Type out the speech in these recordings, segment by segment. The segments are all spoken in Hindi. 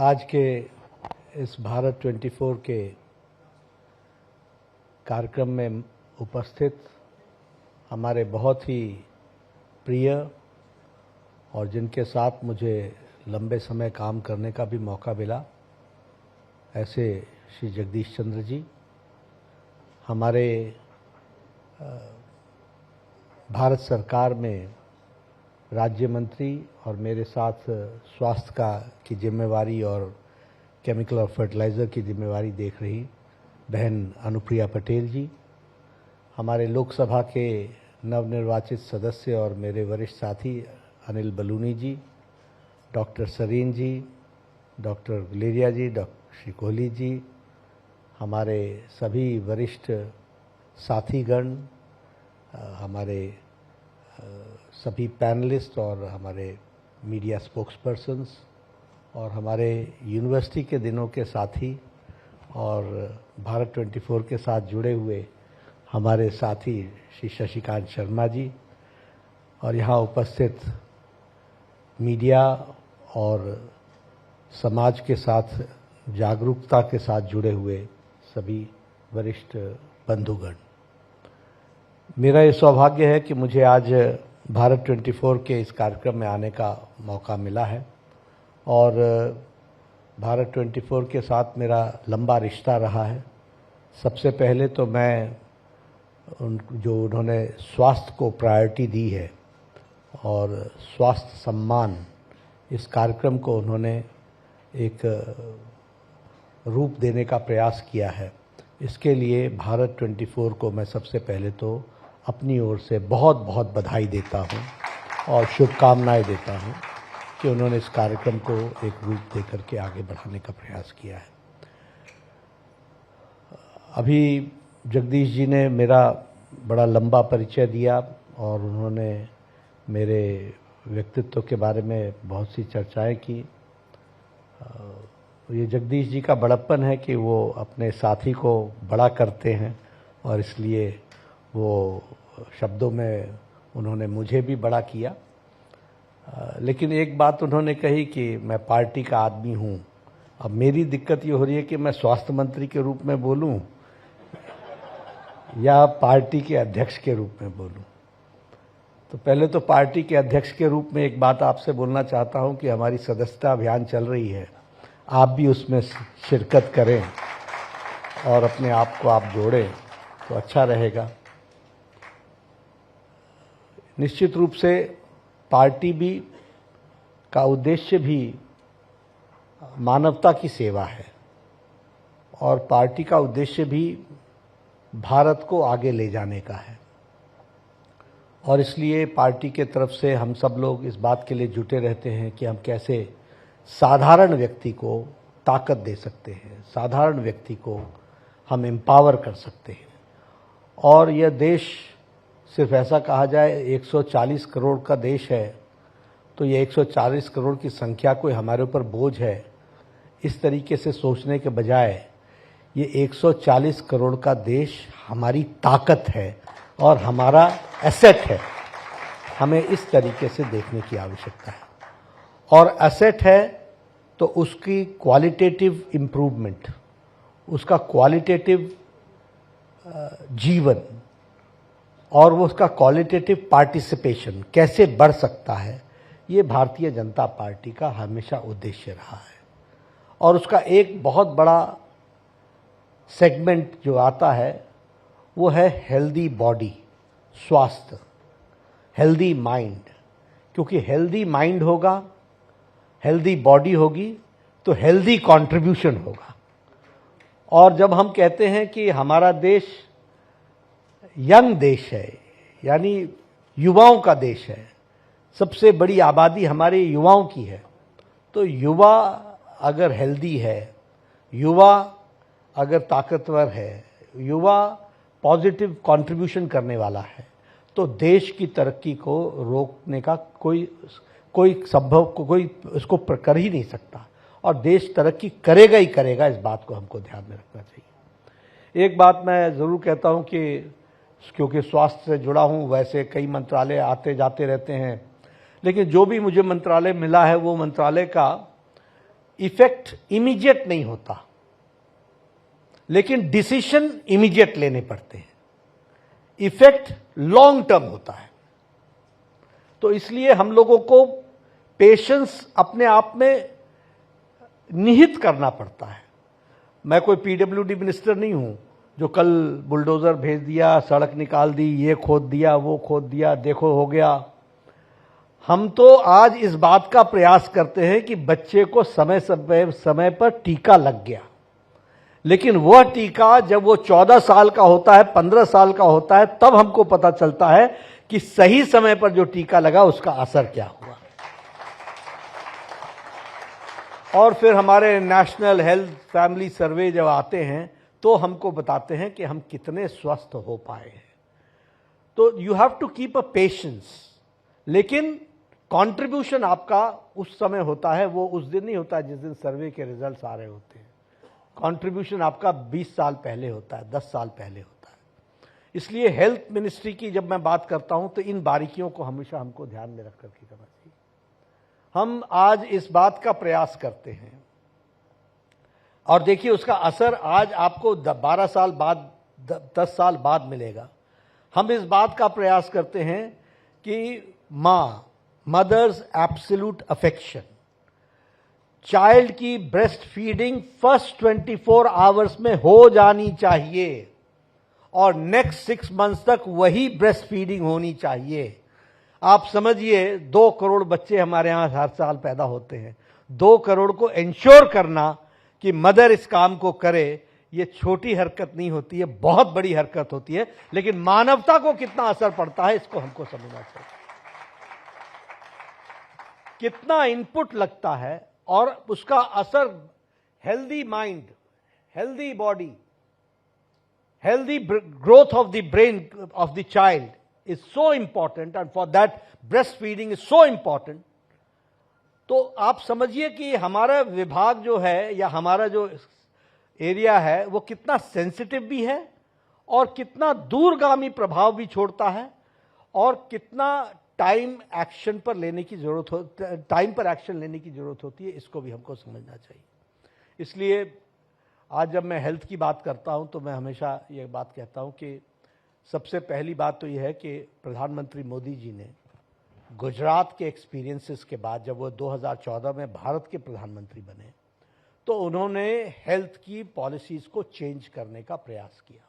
आज के इस भारत 24 के कार्यक्रम में उपस्थित हमारे बहुत ही प्रिय और जिनके साथ मुझे लंबे समय काम करने का भी मौका मिला, ऐसे श्री जगदीश चंद्र जी, हमारे भारत सरकार में राज्य मंत्री और मेरे साथ स्वास्थ्य की जिम्मेवारी और केमिकल और फर्टिलाइज़र की जिम्मेवारी देख रही बहन अनुप्रिया पटेल जी, हमारे लोकसभा के नवनिर्वाचित सदस्य और मेरे वरिष्ठ साथी अनिल बलूनी जी, डॉक्टर सरीन जी, डॉक्टर गुलेरिया जी, डॉक्टर श्री कोहली जी, हमारे सभी वरिष्ठ साथीगण, हमारे सभी पैनलिस्ट और हमारे मीडिया स्पोक्सपर्सन्स और हमारे यूनिवर्सिटी के दिनों के साथी और भारत 24 के साथ जुड़े हुए हमारे साथी श्री शशिकांत शर्मा जी और यहाँ उपस्थित मीडिया और समाज के साथ जागरूकता के साथ जुड़े हुए सभी वरिष्ठ बंधुगण, मेरा ये सौभाग्य है कि मुझे आज भारत 24 के इस कार्यक्रम में आने का मौका मिला है और भारत 24 के साथ मेरा लंबा रिश्ता रहा है। सबसे पहले तो मैं जो उन्होंने स्वास्थ्य को प्रायोरिटी दी है और स्वास्थ्य सम्मान इस कार्यक्रम को उन्होंने एक रूप देने का प्रयास किया है, इसके लिए भारत 24 को मैं सबसे पहले तो अपनी ओर से बहुत बहुत बधाई देता हूं और शुभकामनाएं देता हूं कि उन्होंने इस कार्यक्रम को एक रूप देकर के आगे बढ़ाने का प्रयास किया है। अभी जगदीश जी ने मेरा बड़ा लंबा परिचय दिया और उन्होंने मेरे व्यक्तित्व के बारे में बहुत सी चर्चाएं की। ये जगदीश जी का बड़प्पन है कि वो अपने साथी को बड़ा करते हैं और इसलिए वो शब्दों में उन्होंने मुझे भी बड़ा किया। लेकिन एक बात उन्होंने कही कि मैं पार्टी का आदमी हूं। अब मेरी दिक्कत ये हो रही है कि मैं स्वास्थ्य मंत्री के रूप में बोलूं या पार्टी के अध्यक्ष के रूप में बोलूं। तो पहले तो पार्टी के अध्यक्ष के रूप में एक बात आपसे बोलना चाहता हूं कि हमारी सदस्यता अभियान चल रही है, आप भी उसमें शिरकत करें और अपने आप को आप जोड़ें तो अच्छा रहेगा। निश्चित रूप से पार्टी भी का उद्देश्य भी मानवता की सेवा है और पार्टी का उद्देश्य भी भारत को आगे ले जाने का है और इसलिए पार्टी के तरफ से हम सब लोग इस बात के लिए जुटे रहते हैं कि हम कैसे साधारण व्यक्ति को ताकत दे सकते हैं, साधारण व्यक्ति को हम एम्पावर कर सकते हैं। और यह देश सिर्फ ऐसा कहा जाए 140 करोड़ का देश है तो ये 140 करोड़ की संख्या कोई हमारे ऊपर बोझ है, इस तरीके से सोचने के बजाय ये 140 करोड़ का देश हमारी ताकत है और हमारा एसेट है। हमें इस तरीके से देखने की आवश्यकता है और एसेट है तो उसकी क्वालिटेटिव इम्प्रूवमेंट, उसका क्वालिटेटिव जीवन और वो उसका क्वालिटेटिव पार्टिसिपेशन कैसे बढ़ सकता है, ये भारतीय जनता पार्टी का हमेशा उद्देश्य रहा है। और उसका एक बहुत बड़ा सेगमेंट जो आता है वो है हेल्दी बॉडी, स्वास्थ्य, हेल्दी माइंड, क्योंकि हेल्दी माइंड होगा, हेल्दी बॉडी होगी तो हेल्दी कंट्रीब्यूशन होगा। और जब हम कहते हैं कि हमारा देश यंग देश है, यानी युवाओं का देश है, सबसे बड़ी आबादी हमारे युवाओं की है, तो युवा अगर हेल्दी है, युवा अगर ताकतवर है, युवा पॉजिटिव कंट्रीब्यूशन करने वाला है तो देश की तरक्की को रोकने का कोई संभव कोई उसको कर ही नहीं सकता और देश तरक्की करेगा ही करेगा। इस बात को हमको ध्यान में रखना चाहिए। एक बात मैं ज़रूर कहता हूं कि क्योंकि स्वास्थ्य से जुड़ा हूं, वैसे कई मंत्रालय आते जाते रहते हैं, लेकिन जो भी मुझे मंत्रालय मिला है वो मंत्रालय का इफेक्ट इमीडिएट नहीं होता, लेकिन डिसीजन इमीडिएट लेने पड़ते हैं, इफेक्ट लॉन्ग टर्म होता है। तो इसलिए हम लोगों को पेशेंस अपने आप में निहित करना पड़ता है। मैं कोई पीडब्ल्यूडी मिनिस्टर नहीं हूं जो कल बुलडोजर भेज दिया, सड़क निकाल दी, ये खोद दिया, वो खोद दिया, देखो हो गया। हम तो आज इस बात का प्रयास करते हैं कि बच्चे को समय पर टीका लग गया, लेकिन वह टीका जब वो 14 साल का होता है, 15 साल का होता है, तब हमको पता चलता है कि सही समय पर जो टीका लगा उसका असर क्या हुआ। और फिर हमारे नेशनल हेल्थ फैमिली सर्वे जब आते हैं तो हमको बताते हैं कि हम कितने स्वस्थ हो पाए हैं। तो you have to keep a patience, लेकिन कंट्रीब्यूशन आपका उस समय होता है, वो उस दिन नहीं होता जिस दिन सर्वे के रिजल्ट्स आ रहे होते हैं। कंट्रीब्यूशन आपका 20 साल पहले होता है, 10 साल पहले होता है। इसलिए हेल्थ मिनिस्ट्री की जब मैं बात करता हूं तो इन बारीकियों को हमेशा हमको ध्यान में रख करके करना चाहिए। हम आज इस बात का प्रयास करते हैं और देखिए उसका असर आज आपको 12 साल बाद, 10 साल बाद मिलेगा। हम इस बात का प्रयास करते हैं कि मदर्स एब्सोल्यूट अफेक्शन, चाइल्ड की ब्रेस्ट फीडिंग फर्स्ट 24 आवर्स में हो जानी चाहिए और नेक्स्ट 6 मंथ्स तक वही ब्रेस्ट फीडिंग होनी चाहिए। आप समझिए 2 करोड़ बच्चे हमारे यहां हर साल पैदा होते हैं। 2 करोड़ को इंश्योर करना कि मदर इस काम को करे, ये छोटी हरकत नहीं होती है, बहुत बड़ी हरकत होती है, लेकिन मानवता को कितना असर पड़ता है इसको हमको समझना चाहिए। कितना इनपुट लगता है और उसका असर healthy mind, healthy body, healthy growth of the brain of the child is so important, and for that breastfeeding is so important. तो आप समझिए कि हमारा विभाग जो है या हमारा जो एरिया है वो कितना सेंसिटिव भी है और कितना दूरगामी प्रभाव भी छोड़ता है और कितना टाइम पर एक्शन लेने की जरूरत होती है, इसको भी हमको समझना चाहिए। इसलिए आज जब मैं हेल्थ की बात करता हूं तो मैं हमेशा ये बात कहता हूं कि सबसे पहली बात तो यह है कि प्रधानमंत्री मोदी जी ने गुजरात के एक्सपीरियंसेस के बाद जब वो 2014 में भारत के प्रधानमंत्री बने तो उन्होंने हेल्थ की पॉलिसीज को चेंज करने का प्रयास किया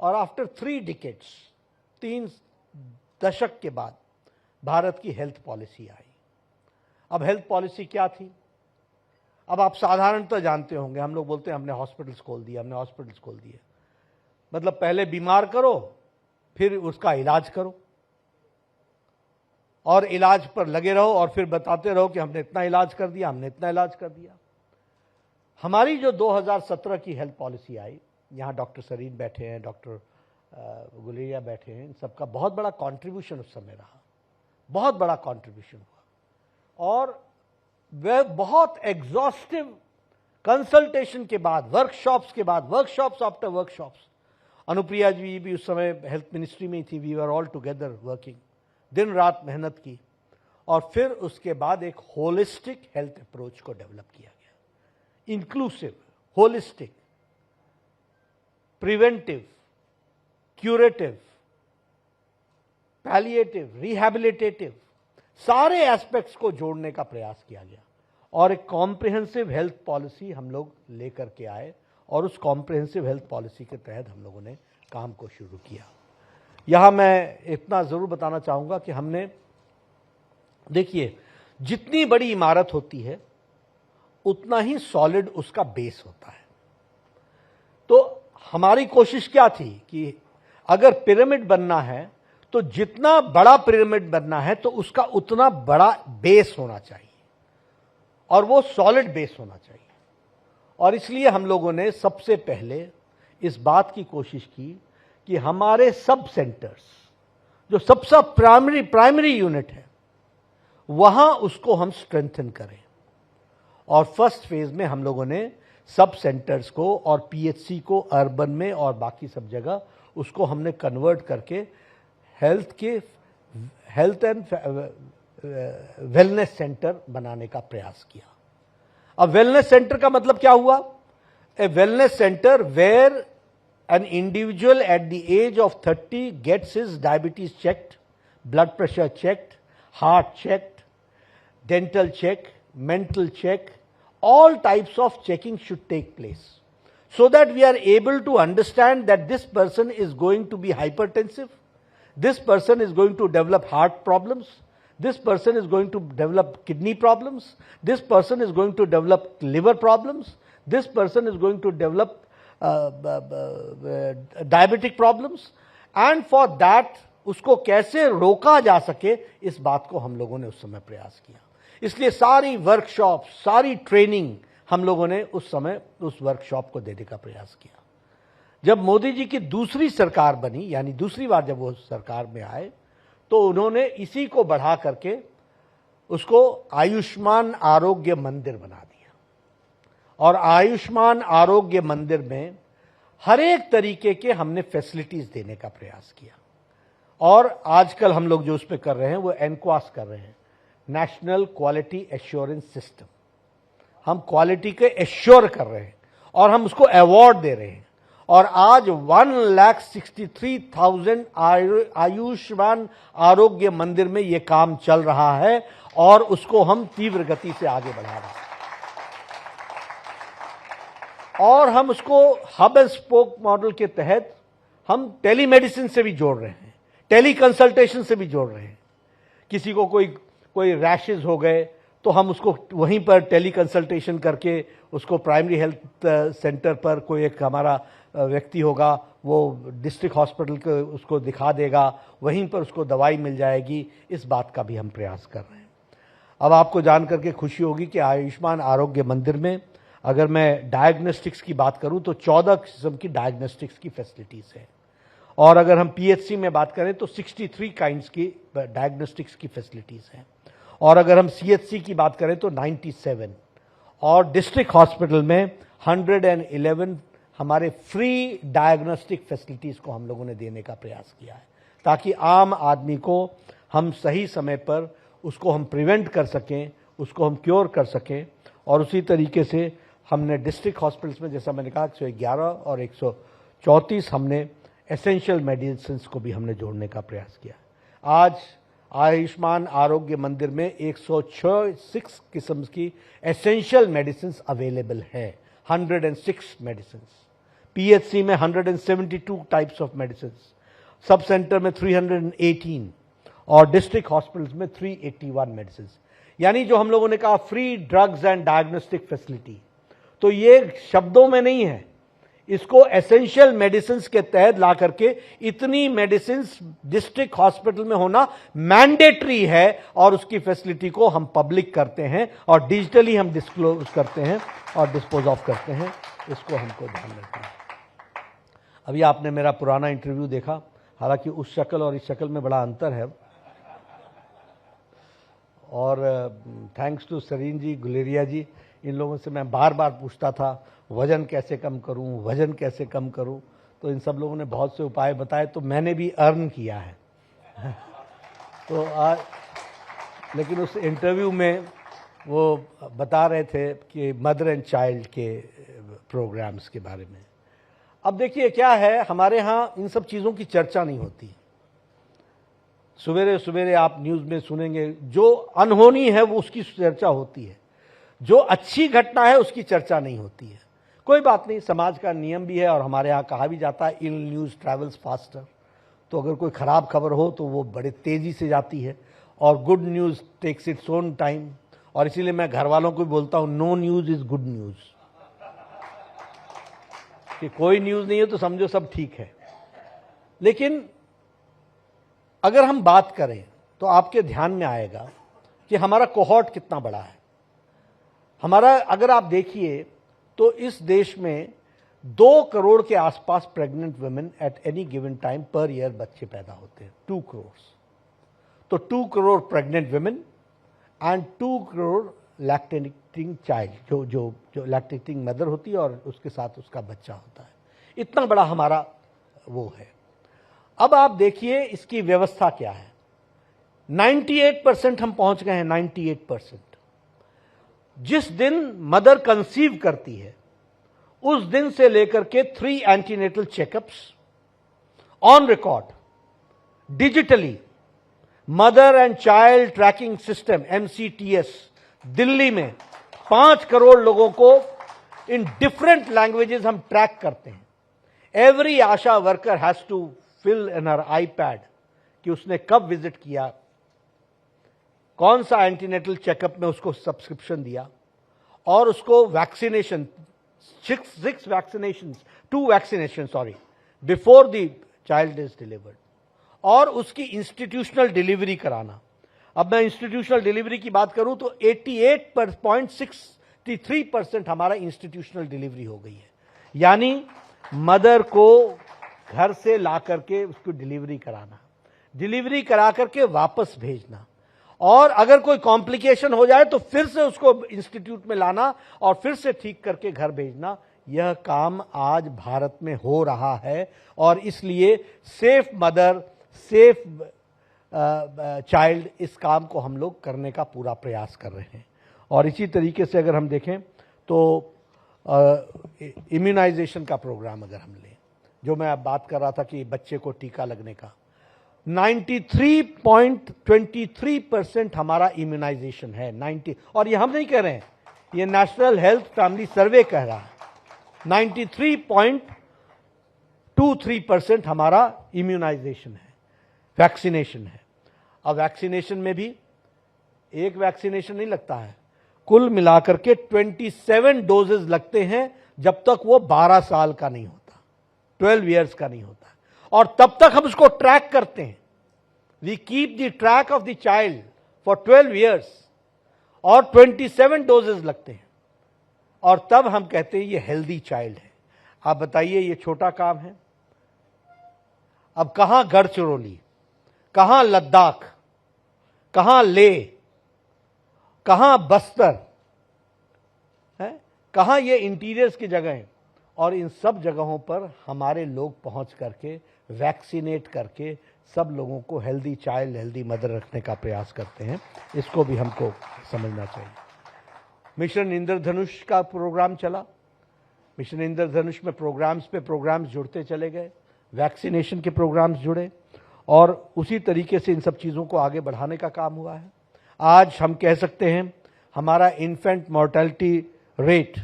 और आफ्टर 3 डिकेड्स, 3 दशक के बाद भारत की हेल्थ पॉलिसी आई। अब हेल्थ पॉलिसी क्या थी? अब आप साधारणतः जानते होंगे, हम लोग बोलते हैं हमने हॉस्पिटल्स खोल दिए, हमने हॉस्पिटल्स खोल दिए। मतलब पहले बीमार करो फिर उसका इलाज करो और इलाज पर लगे रहो और फिर बताते रहो कि हमने इतना इलाज कर दिया, हमने इतना इलाज कर दिया। हमारी जो 2017 की हेल्थ पॉलिसी आई, यहाँ डॉक्टर सरीन बैठे हैं, डॉक्टर गुलेरिया बैठे हैं, इन सबका बहुत बड़ा कंट्रीब्यूशन उस समय रहा, बहुत बड़ा कंट्रीब्यूशन हुआ और वह बहुत एग्जॉस्टिव कंसल्टेशन के बाद, वर्कशॉप्स के बाद, workshops after workshops, Anupriya ji भी उस समय हेल्थ मिनिस्ट्री में थी, we were all together working, दिन रात मेहनत की और फिर उसके बाद एक होलिस्टिक हेल्थ अप्रोच को डेवलप किया गया, inclusive, holistic, preventive, curative, palliative, rehabilitative, सारे एस्पेक्ट्स को जोड़ने का प्रयास किया गया और एक कॉम्प्रिहेंसिव हेल्थ पॉलिसी हम लोग लेकर के आए और उस कॉम्प्रिहेंसिव हेल्थ पॉलिसी के तहत हम लोगों ने काम को शुरू किया। यहां मैं इतना जरूर बताना चाहूंगा कि हमने, देखिए, जितनी बड़ी इमारत होती है उतना ही सॉलिड उसका बेस होता है। तो हमारी कोशिश क्या थी कि अगर पिरामिड बनना है तो जितना बड़ा पिरामिड बनना है तो उसका उतना बड़ा बेस होना चाहिए और वो सॉलिड बेस होना चाहिए। और इसलिए हम लोगों ने सबसे पहले इस बात की कोशिश की कि हमारे सब सेंटर्स, जो सबसे प्राइमरी यूनिट है, वहां उसको हम स्ट्रेंथन करें। और फर्स्ट फेज में हम लोगों ने सब सेंटर्स को और पीएचसी को अर्बन में और बाकी सब जगह उसको हमने कन्वर्ट करके हेल्थ एंड वेलनेस सेंटर बनाने का प्रयास किया। अब वेलनेस सेंटर का मतलब क्या हुआ? A wellness centre where an individual at the age of 30 gets his diabetes checked, blood pressure checked, heart checked, dental check, mental check, all types of checking should take place, so that we are able to understand that this person is going to be hypertensive, this person is going to develop heart problems, this person is going to develop kidney problems, this person is going to develop liver problems, this person is going to develop diabetic problems, and for that उसको कैसे रोका जा सके, इस बात को हम लोगों ने उस समय प्रयास किया। इसलिए सारी वर्कशॉप, सारी ट्रेनिंग हम लोगों ने उस समय उस वर्कशॉप को देने का प्रयास किया। जब मोदी जी की दूसरी सरकार बनी, यानी दूसरी बार जब वो सरकार में आए, तो उन्होंने इसी को बढ़ा करके उसको आयुष्मान आरोग्य मंदिर बना दिया। और आयुष्मान आरोग्य मंदिर में हर एक तरीके के हमने फैसिलिटीज देने का प्रयास किया। और आजकल हम लोग जो उस पर कर रहे हैं वो एनक्वास कर रहे हैं, नेशनल क्वालिटी एश्योरेंस सिस्टम। हम क्वालिटी के एश्योर कर रहे हैं और हम उसको अवार्ड दे रहे हैं। और आज 1,63,000 आयुष्मान आरोग्य मंदिर में ये काम चल रहा है और उसको हम तीव्र गति से आगे बढ़ा रहे हैं। और हम उसको हब एंड स्पोक मॉडल के तहत हम टेलीमेडिसिन से भी जोड़ रहे हैं, टेली कंसल्टेशन से भी जोड़ रहे हैं। किसी को कोई रैशेज हो गए तो हम उसको वहीं पर टेली कंसल्टेशन करके उसको प्राइमरी हेल्थ सेंटर पर कोई एक हमारा व्यक्ति होगा, वो डिस्ट्रिक्ट हॉस्पिटल को उसको दिखा देगा, वहीं पर उसको दवाई मिल जाएगी। इस बात का भी हम प्रयास कर रहे हैं। अब आपको जान करके खुशी होगी कि आयुष्मान आरोग्य मंदिर में अगर मैं डायग्नोस्टिक्स की बात करूं तो 14 किस्म की डायग्नोस्टिक्स की फैसिलिटीज है। और अगर हम पीएचसी में बात करें तो 63 काइंड्स की डायग्नोस्टिक्स की फैसिलिटीज हैं। और अगर हम सीएचसी की बात करें तो 97, और डिस्ट्रिक्ट हॉस्पिटल में 111 हमारे फ्री डायग्नोस्टिक फैसिलिटीज को हम लोगों ने देने का प्रयास किया है, ताकि आम आदमी को हम सही समय पर उसको हम प्रिवेंट कर सकें, उसको हम क्योर कर सकें। और उसी तरीके से हमने डिस्ट्रिक्ट हॉस्पिटल्स में, जैसा मैंने कहा, 111 और 134 हमने एसेंशियल मेडिसिन को भी हमने जोड़ने का प्रयास किया। आज आयुष्मान आरोग्य मंदिर में 106 किस्म की एसेंशियल मेडिसिन अवेलेबल है, 106 मेडिसिन। पीएचसी में 172 types of medicine, sub centre में 318 और डिस्ट्रिक्ट हॉस्पिटल्स में 381 मेडिसिन। यानी जो हम लोगों ने कहा free drugs and diagnostic facility, तो ये शब्दों में नहीं है, इसको एसेंशियल मेडिसिन के तहत ला करके इतनी मेडिसिन डिस्ट्रिक्ट हॉस्पिटल में होना मैंडेटरी है। और उसकी फैसिलिटी को हम पब्लिक करते हैं और डिजिटली हम डिस्क्लोज करते हैं और डिस्पोज ऑफ करते हैं। इसको हमको ध्यान रखना है। अभी आपने मेरा पुराना इंटरव्यू देखा, हालांकि उस शक्ल और इस शक्ल में बड़ा अंतर है। और थैंक्स टू सरीन जी, गुलेरिया जी, इन लोगों से मैं बार बार पूछता था वजन कैसे कम करूं, वजन कैसे कम करूं, तो इन सब लोगों ने बहुत से उपाय बताए, तो मैंने भी अर्न किया है। तो आज लेकिन उस इंटरव्यू में वो बता रहे थे कि मदर एंड चाइल्ड के प्रोग्राम्स के बारे में। अब देखिए क्या है, हमारे यहाँ इन सब चीज़ों की चर्चा नहीं होती। सवेरे सवेरे आप न्यूज़ में सुनेंगे, जो अनहोनी है वो उसकी चर्चा होती है, जो अच्छी घटना है उसकी चर्चा नहीं होती है। कोई बात नहीं, समाज का नियम भी है और हमारे यहाँ कहा भी जाता है इल न्यूज़ ट्रैवल्स फास्टर। तो अगर कोई ख़राब खबर हो तो वो बड़े तेज़ी से जाती है और good news takes its own time. और इसीलिए मैं घर वालों को भी बोलता हूँ, no news is good news. कि कोई न्यूज़ नहीं है तो समझो सब ठीक है। लेकिन अगर हम बात करें तो आपके ध्यान में आएगा कि हमारा कोहॉर्ट कितना बड़ा है। हमारा अगर आप देखिए तो इस देश में 2 करोड़ के आसपास pregnant women at any given time per year बच्चे पैदा होते हैं, 2 करोड़। तो 2 crore pregnant women and 2 crore lactating child, जो लैक्टेटिंग मदर होती है और उसके साथ उसका बच्चा होता है। इतना बड़ा हमारा वो है। अब आप देखिए इसकी व्यवस्था क्या है। 98% हम पहुंच गए हैं, 98%। जिस दिन मदर कंसीव करती है उस दिन से लेकर के 3 antenatal checkups on record digitally mother and child tracking system MCTS Delhi में 5 करोड़ लोगों को इन डिफरेंट लैंग्वेजेस हम ट्रैक करते हैं। Every ASHA worker has to fill in her iPad कि उसने कब विजिट किया, कौन सा एंटीनेटल चेकअप में उसको सब्सक्रिप्शन दिया, और उसको vaccination 2 vaccination before the child is delivered, और उसकी इंस्टीट्यूशनल डिलीवरी कराना। अब मैं इंस्टीट्यूशनल डिलीवरी की बात करूं तो 88.63% हमारा इंस्टीट्यूशनल डिलीवरी हो गई है, यानी मदर को घर से ला करके उसको डिलीवरी कराना, डिलीवरी करा करके वापस भेजना, और अगर कोई कॉम्प्लिकेशन हो जाए तो फिर से उसको इंस्टीट्यूट में लाना और फिर से ठीक करके घर भेजना। यह काम आज भारत में हो रहा है, और इसलिए सेफ मदर सेफ चाइल्ड इस काम को हम लोग करने का पूरा प्रयास कर रहे हैं। और इसी तरीके से अगर हम देखें तो इम्यूनाइजेशन का प्रोग्राम अगर हम लें, जो मैं अब बात कर रहा था कि बच्चे को टीका लगने का, 93.23% हमारा इम्यूनाइजेशन है। 90, और ये हम नहीं कह रहे हैं, ये नेशनल हेल्थ फैमिली सर्वे कह रहा है। 93.23% हमारा इम्यूनाइजेशन है, वैक्सीनेशन है। अब वैक्सीनेशन में भी एक वैक्सीनेशन नहीं लगता है, कुल मिलाकर के 27 डोजेज लगते हैं जब तक वो 12 साल का नहीं होता, 12 ईयर्स का नहीं होता, और तब तक हम उसको ट्रैक करते हैं। We keep the track of the child for 12 years, और 27 डोजेज लगते हैं, और तब हम कहते हैं ये हेल्दी चाइल्ड है। आप बताइए, ये छोटा काम है? अब कहां गढ़चिरौली, कहां लद्दाख, कहां लेह, कहां बस्तर है, कहां ये इंटीरियर्स की जगह हैं, और इन सब जगहों पर हमारे लोग पहुंच करके वैक्सीनेट करके सब लोगों को हेल्दी चाइल्ड हेल्दी मदर रखने का प्रयास करते हैं। इसको भी हमको समझना चाहिए। मिशन इंद्रधनुष का प्रोग्राम चला, मिशन इंद्रधनुष में प्रोग्राम्स जुड़ते चले गए, वैक्सीनेशन के प्रोग्राम्स जुड़े, और उसी तरीके से इन सब चीज़ों को आगे बढ़ाने का काम हुआ है। आज हम कह सकते हैं हमारा इन्फेंट मोर्टेलिटी रेट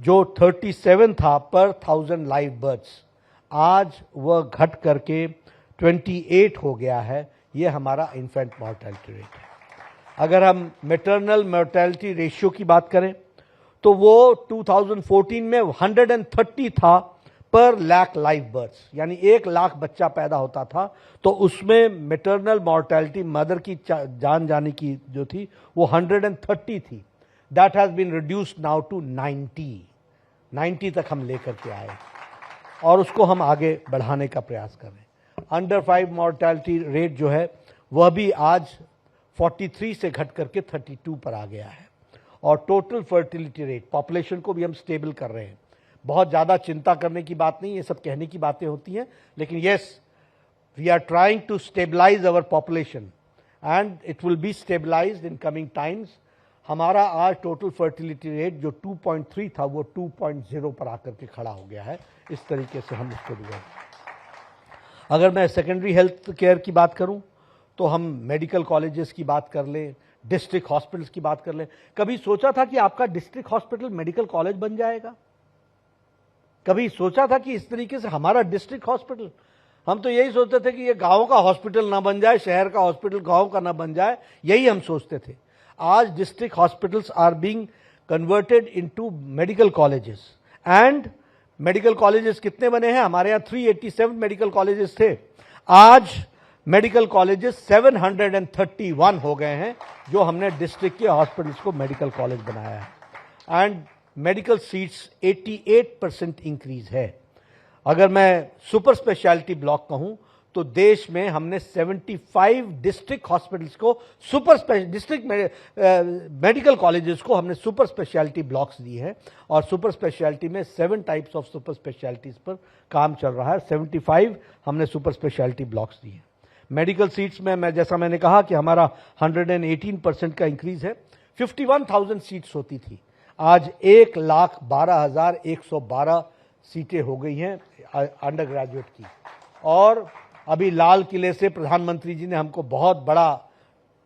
जो 37 था पर 1000 लाइव बर्थ्स, आज वह घट करके 28 हो गया है। ये हमारा इन्फेंट मोर्टेलिटी रेट है। अगर हम मैटरनल मोर्टेलिटी रेशियो की बात करें तो वो 2014 में 130 था पर लाख लाइव बर्थ्स, यानी 1 लाख बच्चा पैदा होता था, तो उसमें मैटरनल मोर्टेलिटी मदर की जान जाने की जो थी वो 130 थी। That has been reduced now to 90 तक हम लेकर के आए, और उसको हम आगे बढ़ाने का प्रयास कर रहे हैं। अंडर 5 मोर्टेलिटी रेट जो है वह भी आज 43 से घट करके 32 पर आ गया है, और टोटल फर्टिलिटी रेट, पॉपुलेशन को भी हम स्टेबल कर रहे हैं। बहुत ज़्यादा चिंता करने की बात नहीं, ये सब कहने की बातें होती हैं, लेकिन yes, we are trying to stabilize our population and it will be stabilized in coming times. हमारा आज टोटल फर्टिलिटी रेट जो 2.3 था वो 2.0 पर आकर के खड़ा हो गया है। इस तरीके से हम इसको दिखाएं। अगर मैं सेकेंडरी हेल्थ केयर की बात करूं तो हम मेडिकल कॉलेजेस की बात कर लें, डिस्ट्रिक्ट हॉस्पिटल्स की बात कर लें। कभी सोचा था कि आपका डिस्ट्रिक्ट हॉस्पिटल मेडिकल कॉलेज बन जाएगा? कभी सोचा था कि इस तरीके से हमारा डिस्ट्रिक्ट हॉस्पिटल, हम तो यही सोचते थे कि ये गांव का हॉस्पिटल ना बन जाए, शहर का हॉस्पिटल गांव का ना बन जाए, यही हम सोचते थे। आज district hospitals are being converted into medical colleges, and medical colleges कितने बने हैं? हमारे यहाँ 387 मेडिकल कॉलेजेस थे, आज मेडिकल कॉलेजेस 731 हो गए हैं, जो हमने डिस्ट्रिक्ट के हॉस्पिटल्स को मेडिकल कॉलेज बनाया है। एंड मेडिकल सीट्स 88% इंक्रीज है। अगर मैं सुपर स्पेशलिटी ब्लॉक कहूं तो देश में हमने 75 डिस्ट्रिक्ट हॉस्पिटल्स को डिस्ट्रिक्ट मेडिकल कॉलेजेस को हमने सुपर स्पेशलिटी ब्लॉक्स दिए हैं, और सुपर स्पेशलिटी में 7 टाइप्स ऑफ सुपर स्पेशलिटीज पर काम चल रहा है। 75 हमने सुपर स्पेशलिटी ब्लॉक्स दिए हैं। मेडिकल सीट्स में जैसा मैंने कहा कि हमारा 118% का इंक्रीज है। 51,000 सीट्स होती थी, आज 1,12,112 सीटें हो गई हैं अंडर ग्रेजुएट की। और अभी लाल किले से प्रधानमंत्री जी ने हमको बहुत बड़ा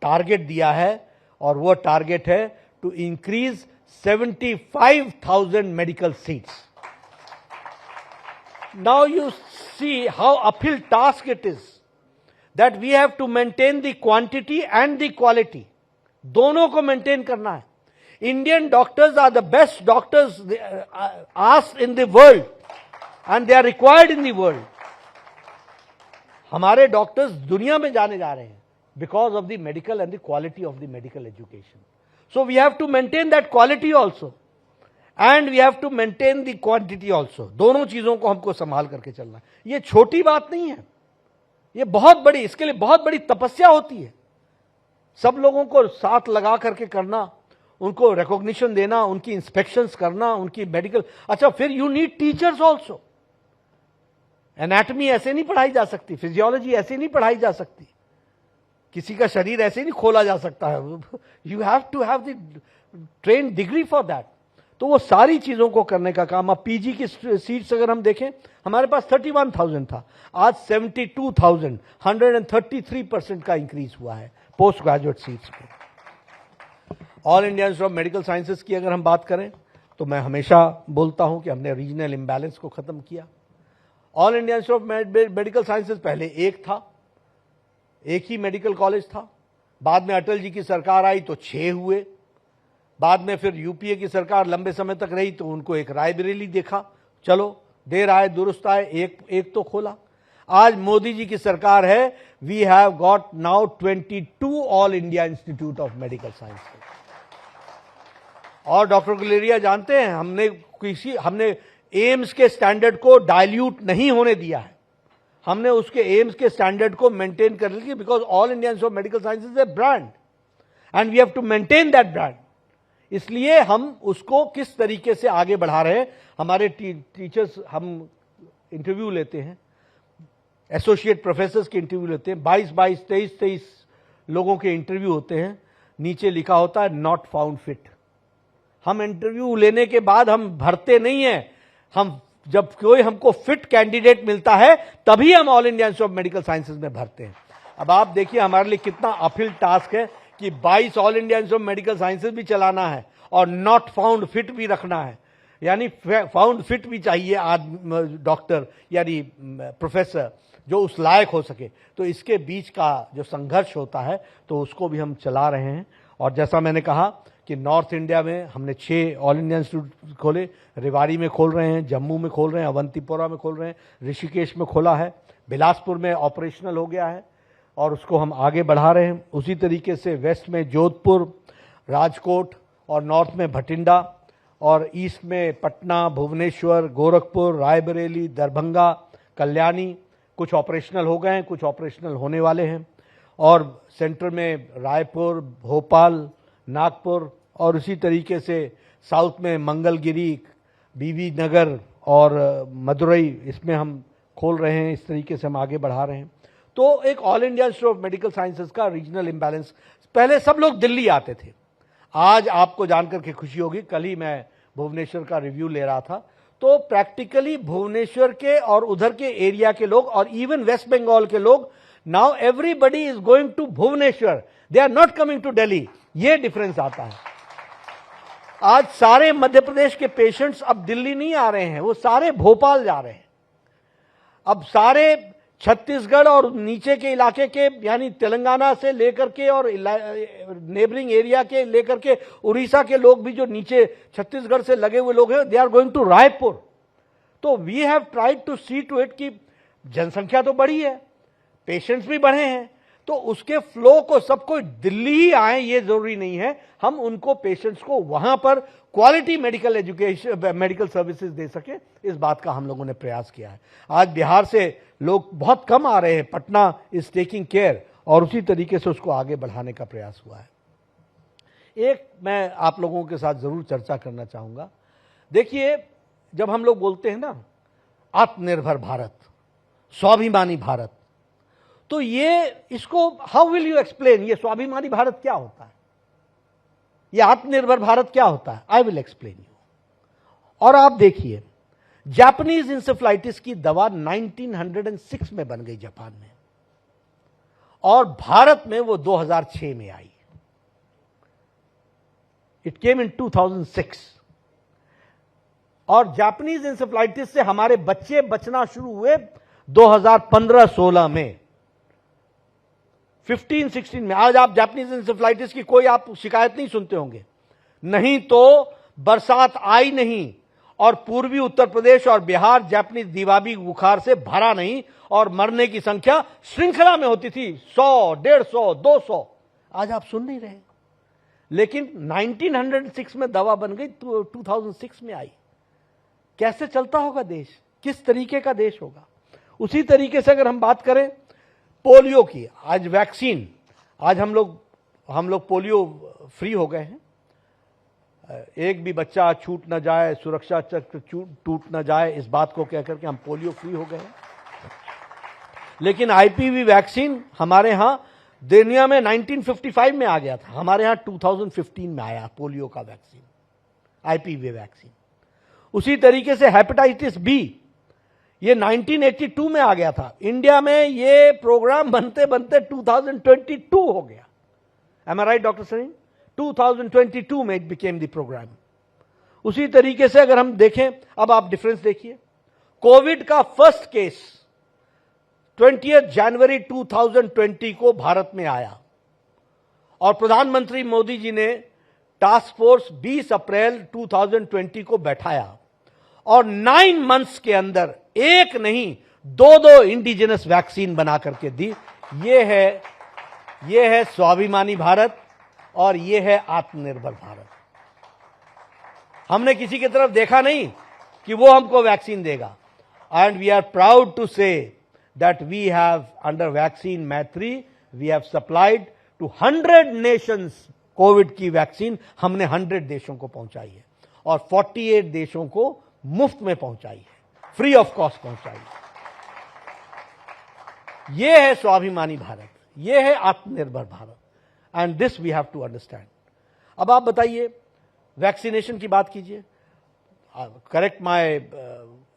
टारगेट दिया है, और वो टारगेट है to increase 75,000 medical seats. Now you see how uphill task it is that we have to maintain the quantity and the quality, दोनों को मेंटेन करना है। Indian doctors are the best doctors asked in the world and they are required in the world. हमारे डॉक्टर्स दुनिया में जाने जा रहे हैं because of the medical and the quality of the medical education. So we have to maintain that quality also and we have to maintain the quantity also. दोनों चीजों को हमको संभाल करके चलना है। ये छोटी बात नहीं है, ये बहुत बड़ी, इसके लिए बहुत बड़ी तपस्या होती है। सब लोगों को साथ लगा करके करना, उनको रिकॉग्निशन देना, उनकी इंस्पेक्शंस करना, उनकी मेडिकल। अच्छा, फिर you need teachers also. Anatomy ऐसे नहीं पढ़ाई जा सकती, फिजियोलॉजी ऐसे नहीं पढ़ाई जा सकती, किसी का शरीर ऐसे नहीं खोला जा सकता है। You have to have the train degree for that. तो वो सारी चीजों को करने का काम। अब पीजी की सीट्स अगर हम देखें, हमारे पास 31,000 था, आज 72,000, 133% का इंक्रीज हुआ है पोस्ट ग्रेजुएट सीट्स में। All India institute of medical sciences की अगर हम बात करें तो मैं हमेशा बोलता हूं कि हमने रीजनल इंबैलेंस को खत्म किया। All India institute of medical sciences पहले एक था, एक ही मेडिकल कॉलेज था। बाद में अटल जी की सरकार आई तो 6 हुए। बाद में फिर यूपीए की सरकार लंबे समय तक रही तो उनको एक रायबरेली देखा, चलो देर आए दुरुस्त आए, एक तो खोला। आज मोदी जी की सरकार है, we have got now 22 all India institute of medical science. और डॉक्टर गुलेरिया जानते हैं, हमने एम्स के स्टैंडर्ड को डाइल्यूट नहीं होने दिया है। हमने उसके एम्स के स्टैंडर्ड को मेंटेन कर लिया, because all India institute of medical sciences is a brand and we have to maintain that brand. इसलिए हम उसको किस तरीके से आगे बढ़ा रहे हैं। हमारे टीचर्स, हम इंटरव्यू लेते हैं, एसोसिएट प्रोफेसर्स के इंटरव्यू लेते हैं, 22 23 लोगों के इंटरव्यू होते हैं। नीचे लिखा होता है नॉट फाउंड फिट। हम इंटरव्यू लेने के बाद हम भरते नहीं हैं, हम जब कोई हमको फिट कैंडिडेट मिलता है तभी हम all India institute of medical sciences में भरते हैं। अब आप देखिए हमारे लिए कितना अपहिल टास्क है कि 22 all India institute of medical sciences भी चलाना है और नॉट फाउंड फिट भी रखना है, यानी फाउंड फिट भी चाहिए डॉक्टर यानी प्रोफेसर जो उस लायक हो सके। तो इसके बीच का जो संघर्ष होता है तो उसको भी हम चला रहे हैं। और जैसा मैंने कहा कि नॉर्थ इंडिया में हमने 6 ऑल इंडिया इंस्टीट्यूट खोले, रेवाड़ी में खोल रहे हैं, जम्मू में खोल रहे हैं, अवंतीपोरा में खोल रहे हैं, ऋषिकेश में खोला है, बिलासपुर में ऑपरेशनल हो गया है और उसको हम आगे बढ़ा रहे हैं। उसी तरीके से वेस्ट में जोधपुर, राजकोट और नॉर्थ में भटिंडा और ईस्ट में पटना, भुवनेश्वर, गोरखपुर, रायबरेली, दरभंगा, कल्याणी कुछ ऑपरेशनल हो गए हैं, कुछ ऑपरेशनल होने वाले हैं। और सेंटर में रायपुर, भोपाल, नागपुर और उसी तरीके से साउथ में मंगलगिरी, बीबी नगर और मदुरई, इसमें हम खोल रहे हैं। इस तरीके से हम आगे बढ़ा रहे हैं। तो एक all India institute of medical sciences का रीजनल इंबैलेंस, पहले सब लोग दिल्ली आते थे, आज आपको जानकर के खुशी होगी, कल ही मैं भुवनेश्वर का रिव्यू ले रहा था, तो प्रैक्टिकली भुवनेश्वर के और उधर के एरिया के लोग और इवन वेस्ट बंगाल के लोग, now everybody is going to Bhubaneswar, they are not coming to Delhi. ये डिफरेंस आता है। आज सारे मध्य प्रदेश के पेशेंट्स अब दिल्ली नहीं आ रहे हैं, वो सारे भोपाल जा रहे हैं। अब सारे छत्तीसगढ़ और नीचे के इलाके के यानी तेलंगाना से लेकर के और नेबरिंग एरिया के लेकर के उड़ीसा के लोग भी जो नीचे छत्तीसगढ़ से लगे हुए लोग हैं, they are going to Raipur. तो we have tried to see to it कि जनसंख्या तो बढ़ी है, पेशेंट्स भी बढ़े हैं, तो उसके फ्लो को सबको दिल्ली ही आए ये जरूरी नहीं है। हम उनको पेशेंट्स को वहां पर quality medical education, medical services दे सके, इस बात का हम लोगों ने प्रयास किया है। आज बिहार से लोग बहुत कम आ रहे हैं, पटना इज टेकिंग केयर और उसी तरीके से उसको आगे बढ़ाने का प्रयास हुआ है। एक मैं आप लोगों के साथ जरूर चर्चा करना चाहूंगा। देखिए, जब हम लोग बोलते हैं ना आत्मनिर्भर भारत, स्वाभिमानी भारत, तो ये इसको हाउ विल यू एक्सप्लेन, ये स्वाभिमानी भारत क्या होता है? ये आत्मनिर्भर भारत क्या होता है, आई विल एक्सप्लेन यू। और आप देखिए, जापानीज इंसेफ्लाइटिस की दवा 1906 में बन गई जापान में, और भारत में वो 2006 में आई। इट केम इन 2006। और जापानीज इंसेफ्लाइटिस से हमारे बच्चे बचना शुरू हुए 2015-16 में, 15-16 में। आज आप जापानीज इंसेफ्लाइटिस की कोई आप शिकायत नहीं सुनते होंगे, नहीं तो बरसात आई नहीं, और पूर्वी उत्तर प्रदेश और बिहार जापानीज दिमागी बुखार से भरा नहीं, और मरने की संख्या श्रृंखला में होती थी 100, 150, 200। आज आप सुन नहीं रहे। लेकिन 1906 में दवा बन गई, 2006 में आई। कैसे चलता होगा देश, किस तरीके का देश होगा। उसी तरीके से अगर हम बात करें पोलियो की, आज वैक्सीन, आज हम लोग पोलियो फ्री हो गए हैं। एक भी बच्चा छूट न जाए, सुरक्षा चक्र टूट न जाए, इस बात को कहकर के हम पोलियो फ्री हो गए हैं। लेकिन आईपीवी वैक्सीन हमारे यहां दुनिया में 1955 में आ गया था, हमारे यहां 2015 में आया पोलियो का वैक्सीन, आईपीवी वैक्सीन। उसी तरीके से हेपेटाइटिस बी, ये 1982 में आ गया था। इंडिया में ये प्रोग्राम बनते बनते 2022 हो गया। एम आई राइट डॉक्टर सरीन? 2022 में इट बिकेम द प्रोग्राम। उसी तरीके से अगर हम देखें, अब आप डिफरेंस देखिए, कोविड का फर्स्ट केस 20 जनवरी 2020 को भारत में आया, और प्रधानमंत्री मोदी जी ने टास्क फोर्स 20 अप्रैल 2020 को बैठाया, और 9 मंथ्स के अंदर एक नहीं 2 इंडिजिनस वैक्सीन बना करके दी। ये है स्वाभिमानी भारत, और ये है आत्मनिर्भर भारत। हमने किसी की तरफ देखा नहीं कि वो हमको वैक्सीन देगा, and we are proud to say that we have under vaccine Maitri we have supplied to 100 nations. COVID की वैक्सीन हमने 100 देशों को पहुंचाई है, और 48 देशों को मुफ्त में पहुंचाई है, फ्री ऑफ कॉस्ट पहुंचाई है। यह है स्वाभिमानी भारत, यह है Atmanirbhar Bharat, and this we have to understand. अब आप बताइए, वैक्सीनेशन की बात कीजिए, करेक्ट माय,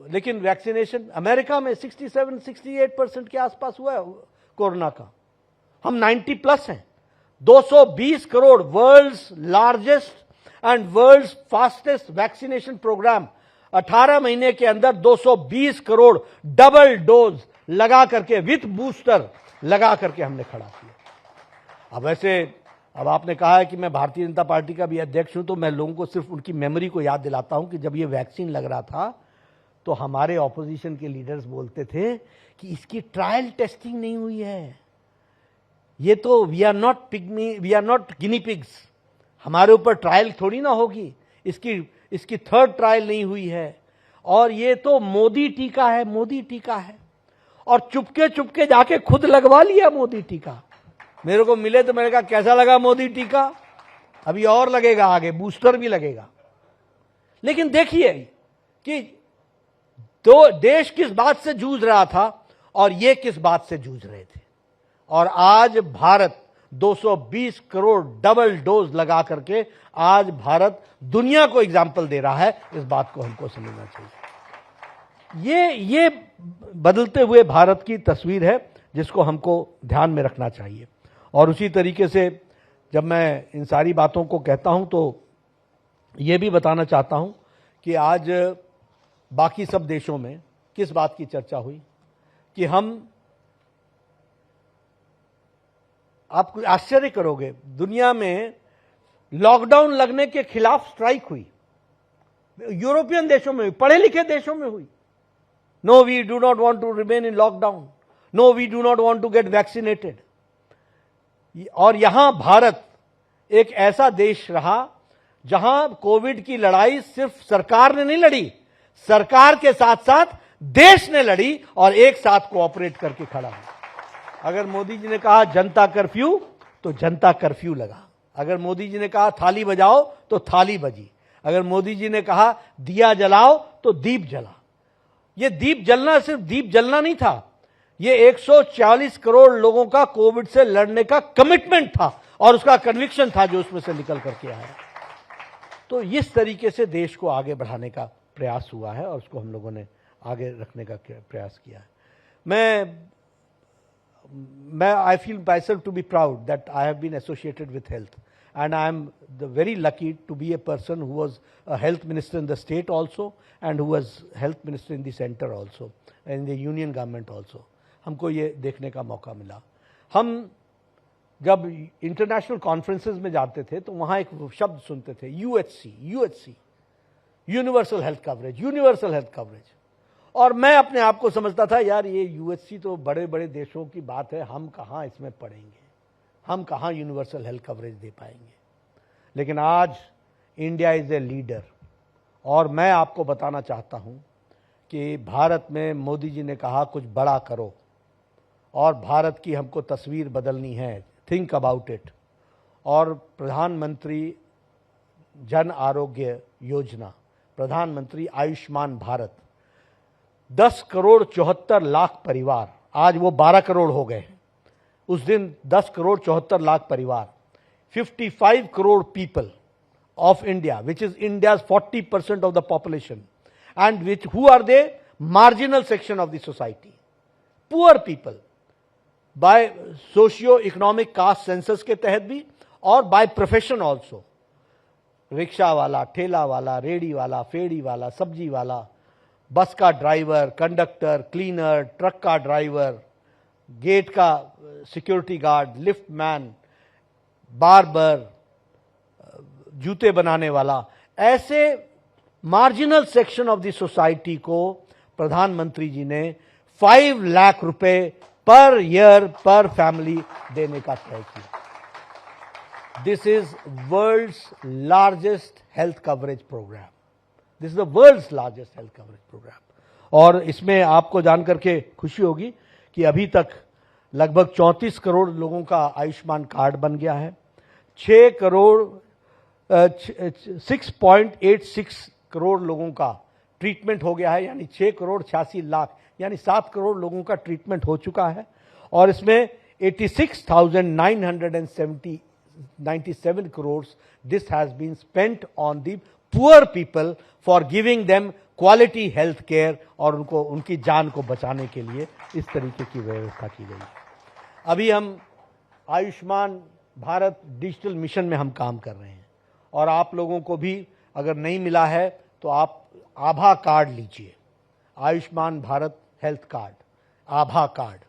लेकिन वैक्सीनेशन अमेरिका में 67-68% के आसपास हुआ है कोरोना का। हम 90+ हैं। 220 crore, world's largest and world's fastest vaccination programme. 18 महीने के अंदर 220 करोड़ डबल डोज लगा करके, विथ बूस्टर लगा करके हमने खड़ा किया। अब वैसे, अब आपने कहा है कि मैं भारतीय जनता पार्टी का भी अध्यक्ष हूं, तो मैं लोगों को सिर्फ उनकी मेमोरी को याद दिलाता हूं कि जब ये वैक्सीन लग रहा था तो हमारे ऑपोजिशन के लीडर्स बोलते थे कि इसकी ट्रायल टेस्टिंग नहीं हुई है, ये तो we are not guinea pigs, हमारे ऊपर ट्रायल थोड़ी ना होगी, इसकी 3rd ट्रायल नहीं हुई है, और ये तो मोदी टीका है, मोदी टीका है। और चुपके चुपके जाके खुद लगवा लिया मोदी टीका। मेरे को मिले तो मैंने कहा कैसा लगा मोदी टीका, अभी और लगेगा, आगे बूस्टर भी लगेगा। लेकिन देखिए कि तो देश किस बात से जूझ रहा था और ये किस बात से जूझ रहे थे, और आज भारत 220 करोड़ डबल डोज लगा करके आज भारत दुनिया को एग्जाम्पल दे रहा है। इस बात को हमको समझना चाहिए। ये बदलते हुए भारत की तस्वीर है जिसको हमको ध्यान में रखना चाहिए। और उसी तरीके से जब मैं इन सारी बातों को कहता हूं तो ये भी बताना चाहता हूं कि आज बाकी सब देशों में किस बात की चर्चा हुई कि आप आश्चर्य करोगे, दुनिया में लॉकडाउन लगने के खिलाफ स्ट्राइक हुई, यूरोपियन देशों में हुई, पढ़े लिखे देशों में हुई। No, we do not want to remain in lockdown, no, we do not want to get vaccinated. और यहां भारत एक ऐसा देश रहा जहां कोविड की लड़ाई सिर्फ सरकार ने नहीं लड़ी, सरकार के साथ साथ देश ने लड़ी और एक साथ कोऑपरेट करके खड़ा है। अगर मोदी जी ने कहा जनता कर्फ्यू तो जनता कर्फ्यू लगा, अगर मोदी जी ने कहा थाली बजाओ तो थाली बजी, अगर मोदी जी ने कहा दिया जलाओ तो दीप जला। ये दीप जलना सिर्फ दीप जलना नहीं था, ये 140 करोड़ लोगों का कोविड से लड़ने का कमिटमेंट था और उसका कन्विक्शन था जो उसमें से निकल करके आया। तो इस तरीके से देश को आगे बढ़ाने का प्रयास हुआ है और उसको हम लोगों ने आगे रखने का प्रयास किया है। I feel myself to be proud that I have been associated with health, and I am very lucky to be a person who was a health minister in the state also and who was health minister in the center also and in the union government also. हमको ये देखने का मौका मिला। हम जब इंटरनेशनल कॉन्फ्रेंसेस में जाते थे तो वहाँ एक शब्द सुनते थे, UHC, यूनिवर्सल हेल्थ कवरेज। और मैं अपने आप को समझता था यार ये UHC तो बड़े बड़े देशों की बात है, हम कहाँ इसमें पढ़ेंगे, हम कहाँ यूनिवर्सल हेल्थ कवरेज दे पाएंगे। लेकिन आज इंडिया इज ए लीडर और मैं आपको बताना चाहता हूँ कि भारत में मोदी जी ने कहा कुछ बड़ा करो और भारत की हमको तस्वीर बदलनी है, थिंक अबाउट इट। और प्रधानमंत्री जन आरोग्य योजना, प्रधानमंत्री आयुष्मान भारत, 10 करोड़ 74 लाख परिवार, आज वो 12 करोड़ हो गए हैं, उस दिन 10 करोड़ 74 लाख परिवार, 55 crore people of India, which is India's 40% of the population, and who are they? Marginal section of the society, poor people, by socio-economic caste census के तहत भी और by profession also, रिक्शा वाला, ठेला वाला, रेडी वाला, फेड़ी वाला, सब्जी वाला, बस का ड्राइवर, कंडक्टर, क्लीनर, ट्रक का ड्राइवर, गेट का security guard, lift man, barber, जूते बनाने वाला, ऐसे marginal section of the society को प्रधानमंत्री जी ने 5 लाख रुपए पर ईयर पर फैमिली देने का तय किया। This is world's largest health coverage programme, this is the world's largest health coverage programme. और इसमें आपको जानकर के खुशी होगी कि अभी तक लगभग 34 करोड़ लोगों का आयुष्मान कार्ड बन गया है, 6.86 करोड़ लोगों का ट्रीटमेंट हो गया है, यानी 6 करोड़ 86 लाख, यानी 7 करोड़ लोगों का ट्रीटमेंट हो चुका है। और इसमें 86,997 crore this has been spent on the poor people for giving them quality health care, और उनको उनकी जान को बचाने के लिए इस तरीके की व्यवस्था की गई है। अभी हम आयुष्मान भारत डिजिटल मिशन में हम काम कर रहे हैं और आप लोगों को भी अगर नहीं मिला है तो आप आभा कार्ड लीजिए, आयुष्मान भारत हेल्थ कार्ड, आभा card,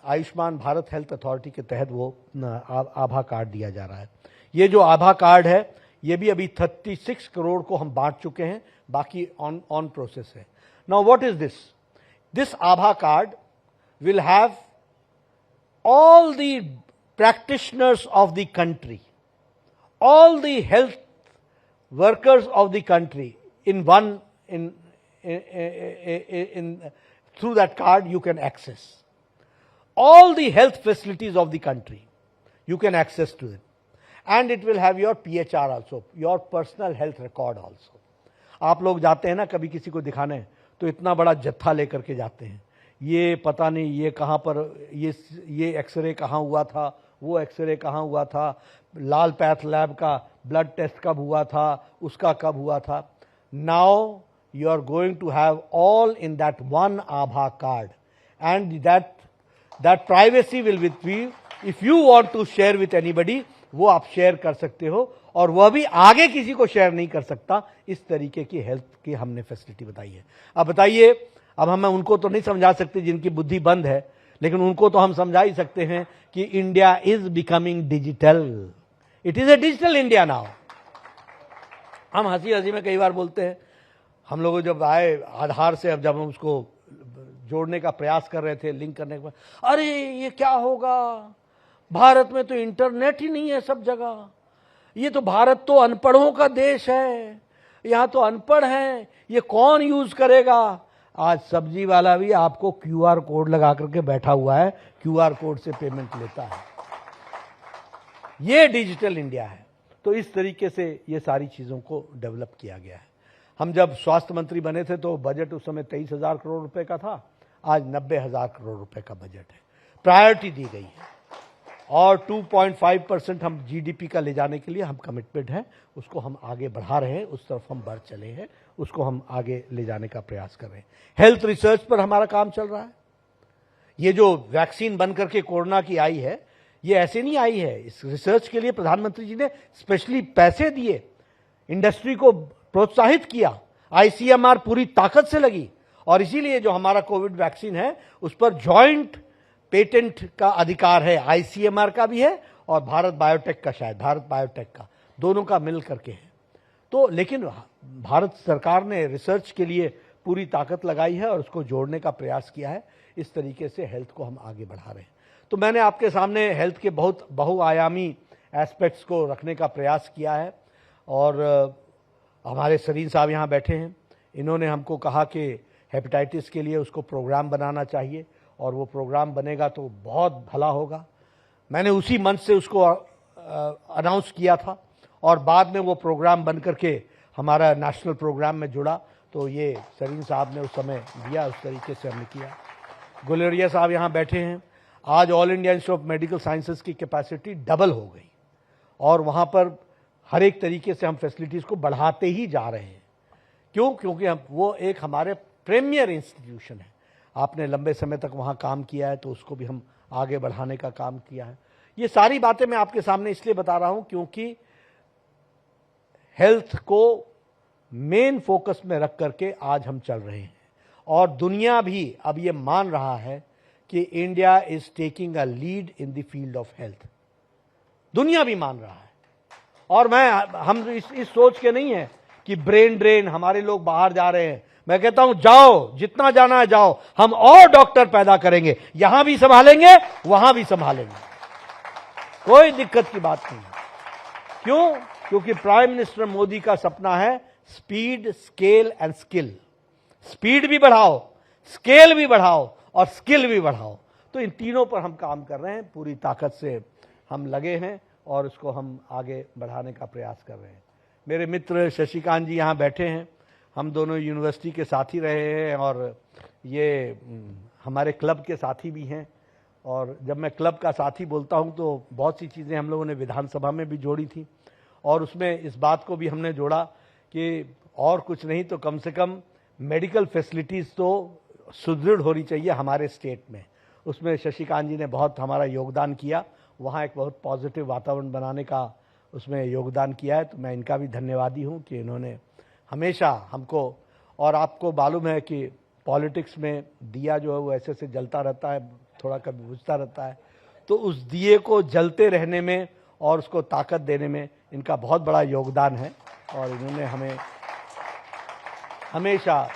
Ayushman Bharat health authority के तहत वो आभा कार्ड दिया जा रहा है। ये जो आभा कार्ड है ये भी अभी 36 करोड़ को हम बांट चुके हैं, बाकी ऑन प्रोसेस है। Now what is this? This Abha card will have all the practitioners of the country, all the health workers of the country in one through that card you can access all the health facilities of the country, you can access to it, and it will have your PHR also, your personal health record also. आप लोग जाते हैं ना कभी किसी को दिखाने तो इतना बड़ा जत्था लेकर के जाते हैं, ये पता नहीं ये कहाँ पर, ये एक्सरे कहाँ हुआ था, वो एक्सरे कहाँ हुआ था, लाल पैथ लैब का ब्लड टेस्ट कब हुआ था, उसका कब हुआ था। Now you are going to have all in that one आभा card, and that privacy will with you. If you want to share with anybody, वो आप शेयर कर सकते हो, और वह भी आगे किसी को शेयर नहीं कर सकता। इस तरीके की हेल्थ की हमने फैसिलिटी बताई है। अब बताइए, अब हम उनको तो नहीं समझा सकते जिनकी बुद्धि बंद है, लेकिन उनको तो हम समझा ही सकते हैं कि India is becoming digital, it is a digital India now. हम हंसी हंसी में कई बार बोलते हैं, हम लोग जब आए आधार से, अब जब हम उसको जोड़ने का प्रयास कर रहे थे, लिंक करने के बाद, अरे ये क्या होगा, भारत में तो इंटरनेट ही नहीं है सब जगह, ये तो भारत तो अनपढ़ों का देश है, यहां तो अनपढ़ हैं, ये कौन यूज करेगा। आज सब्जी वाला भी आपको QR कोड लगा करके बैठा हुआ है, QR कोड से पेमेंट लेता है। ये डिजिटल इंडिया है। तो इस तरीके से ये सारी चीजों को डेवलप किया गया है। हम जब स्वास्थ्य मंत्री बने थे तो बजट उस समय 23,000 करोड़ रुपए का था, आज 90,000 करोड़ रुपए का बजट है। प्रायोरिटी दी गई है। और 2.5% हम जीडीपी का ले जाने के लिए हम कमिटमेंट हैं, उसको हम आगे बढ़ा रहे हैं, उस तरफ हम बढ़ चले हैं, उसको हम आगे ले जाने का प्रयास कर रहे हैं। हेल्थ रिसर्च पर हमारा काम चल रहा है। ये जो वैक्सीन बन करके कोरोना की आई है, ये ऐसे नहीं आई है। इस रिसर्च के लिए प्रधानमंत्री जी ने स्पेशली पैसे दिए, इंडस्ट्री को प्रोत्साहित किया, आईसीएमआर पूरी ताकत से लगी, और इसीलिए जो हमारा कोविड वैक्सीन है उस पर जॉइंट पेटेंट का अधिकार है, आईसीएमआर का भी है और भारत बायोटेक का, शायद भारत बायोटेक का, दोनों का मिल करके है। तो लेकिन भारत सरकार ने रिसर्च के लिए पूरी ताकत लगाई है और उसको जोड़ने का प्रयास किया है। इस तरीके से हेल्थ को हम आगे बढ़ा रहे हैं। तो मैंने आपके सामने हेल्थ के बहुत बहुआयामी एस्पेक्ट्स को रखने का प्रयास किया है। और हमारे सरीन साहब यहाँ बैठे हैं, इन्होंने हमको कहा कि हेपेटाइटिस के लिए उसको प्रोग्राम बनाना चाहिए, और वो प्रोग्राम बनेगा तो बहुत भला होगा। मैंने उसी मंच से उसको अनाउंस किया था, और बाद में वो प्रोग्राम बन करके हमारा नेशनल प्रोग्राम में जुड़ा। तो ये सरीन साहब ने उस समय दिया, उस तरीके से हमने किया। गुलेरिया साहब यहाँ बैठे हैं। आज all India institute of medical sciences की कैपेसिटी डबल हो गई, और वहाँ पर हर एक तरीके से हम फैसिलिटीज़ को बढ़ाते ही जा रहे हैं। क्यों? क्योंकि वो एक हमारे प्रीमियर इंस्टीट्यूशन है। आपने लंबे समय तक वहाँ काम किया है, तो उसको भी हम आगे बढ़ाने का काम किया है। ये सारी बातें मैं आपके सामने इसलिए बता रहा हूँ क्योंकि हेल्थ को मेन फोकस में रख करके आज हम चल रहे हैं, और दुनिया भी अब ये मान रहा है कि India is taking a lead in the field of health. दुनिया भी मान रहा है। और हम इस सोच के नहीं है कि ब्रेन ड्रेन, हमारे लोग बाहर जा रहे हैं। मैं कहता हूं जाओ, जितना जाना है जाओ, हम और डॉक्टर पैदा करेंगे, यहां भी संभालेंगे, वहां भी संभालेंगे, कोई दिक्कत की बात नहीं है। क्यों? क्योंकि प्राइम मिनिस्टर मोदी का सपना है speed, scale and skill. Speed भी बढ़ाओ, स्केल भी बढ़ाओ और स्किल भी बढ़ाओ। तो इन तीनों पर हम काम कर रहे हैं, पूरी ताकत से हम लगे हैं और इसको हम आगे बढ़ाने का प्रयास कर रहे हैं। मेरे मित्र शशिकांत जी यहाँ बैठे हैं, हम दोनों यूनिवर्सिटी के साथी रहे हैं और ये हमारे क्लब के साथी भी हैं। और जब मैं क्लब का साथी बोलता हूँ तो बहुत सी चीज़ें हम लोगों ने विधानसभा में भी जोड़ी थी, और उसमें इस बात को भी हमने जोड़ा कि और कुछ नहीं तो कम से कम मेडिकल फैसिलिटीज़ तो सुदृढ़ होनी चाहिए हमारे स्टेट में। उसमें शशिकांत जी ने बहुत हमारा योगदान किया, वहाँ एक बहुत पॉजिटिव वातावरण बनाने का उसमें योगदान किया है। तो मैं इनका भी धन्यवादी हूँ कि इन्होंने हमेशा हमको, और आपको मालूम है कि पॉलिटिक्स में दिया जो है वो ऐसे से जलता रहता है, थोड़ा कभी बुझता रहता है, तो उस दिए को जलते रहने में और उसको ताकत देने में इनका बहुत बड़ा योगदान है। और इन्होंने हमें हमेशा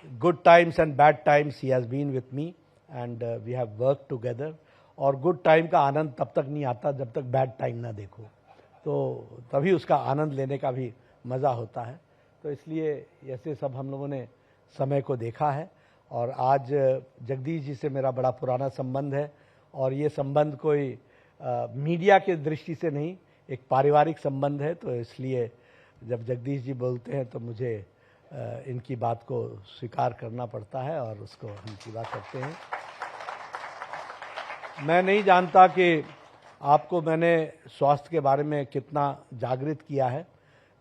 good times and bad times ही has been with me and we have work together. और गुड टाइम का आनंद तब तक नहीं आता जब तक बैड टाइम ना देखो, तो तभी उसका आनंद लेने का भी मज़ा होता है। तो इसलिए ऐसे सब हम लोगों ने समय को देखा है। और आज जगदीश जी से मेरा बड़ा पुराना संबंध है, और ये संबंध कोई मीडिया के दृष्टि से नहीं, एक पारिवारिक संबंध है। तो इसलिए जब जगदीश जी बोलते हैं तो मुझे इनकी बात को स्वीकार करना पड़ता है और उसको हम पूरा करते हैं। मैं नहीं जानता कि आपको मैंने स्वास्थ्य के बारे में कितना जागृत किया है,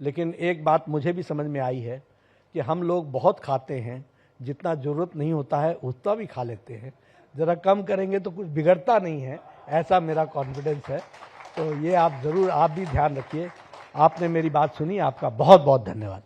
लेकिन एक बात मुझे भी समझ में आई है कि हम लोग बहुत खाते हैं, जितना ज़रूरत नहीं होता है उतना भी खा लेते हैं। ज़रा कम करेंगे तो कुछ बिगड़ता नहीं है, ऐसा मेरा कॉन्फिडेंस है। तो ये आप ज़रूर, आप भी ध्यान रखिए। आपने मेरी बात सुनी, आपका बहुत बहुत धन्यवाद।